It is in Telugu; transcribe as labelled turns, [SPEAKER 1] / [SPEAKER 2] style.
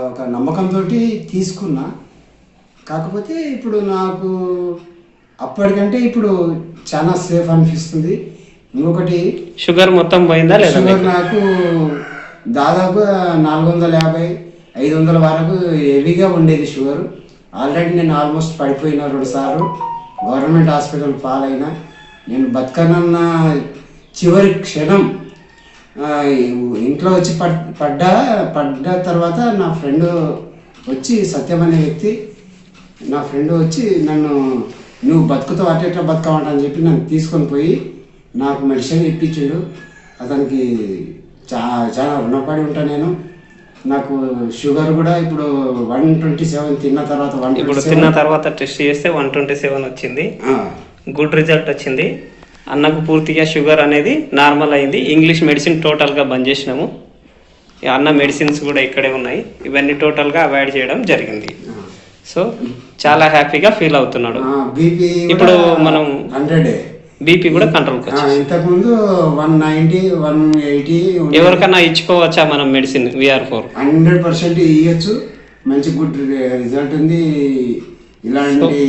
[SPEAKER 1] ఒక నమ్మకంతో తీసుకున్నా. కాకపోతే ఇప్పుడు నాకు అప్పటికంటే ఇప్పుడు చాలా సేఫ్ అనిపిస్తుంది. ఇంకొకటి
[SPEAKER 2] షుగర్ మొత్తం పోయిందా లేదా?
[SPEAKER 1] షుగర్ నాకు దాదాపు 450-500 వరకు హెవీగా ఉండేది షుగర్. ఆల్రెడీ నేను ఆల్మోస్ట్ పడిపోయిన 2 సార్లు గవర్నమెంట్ హాస్పిటల్ పాలైనా. నేను బతకనన్న చివరి క్షణం ఇంట్లో వచ్చి పడ్డ తర్వాత నా ఫ్రెండ్ వచ్చి, సత్యం అనే వ్యక్తి నా ఫ్రెండ్ వచ్చి నన్ను, నువ్వు బతుకుతావు అట్లా బతకమంట అని చెప్పి నన్ను తీసుకొని పోయి నాకు మెడిసిన్ ఇప్పించాడు. అతనికి చాలా రుణపడి ఉంటా నేను. నాకు షుగర్ కూడా ఇప్పుడు 127 తిన్న తర్వాత
[SPEAKER 2] టెస్ట్ చేస్తే 127 వచ్చింది. గుడ్ రిజల్ట్ వచ్చింది. అన్నకు పూర్తిగా షుగర్ అనేది నార్మల్ అయింది. ఇంగ్లీష్ మెడిసిన్ టోటల్గా బంద్ చేసినాము. అన్న మెడిసిన్స్ కూడా ఇక్కడే ఉన్నాయి. ఇవన్నీ టోటల్గా అవాయిడ్ చేయడం జరిగింది. సో చాలా హ్యాపీగా ఫీల్ అవుతున్నాడు. ఇప్పుడు మనం
[SPEAKER 1] 100
[SPEAKER 2] బీపీ కూడా కంట్రోల్కి వచ్చింది.
[SPEAKER 1] ఇంతకుముందు 190-180.
[SPEAKER 2] ఎవరికన్నా ఇచ్చుకోవచ్చా మనం మెడిసిన్ VR4?
[SPEAKER 1] 100% ఇవ్వచ్చు. మంచి గుడ్ రిజల్ట్ ఉంది. ఇలాంటి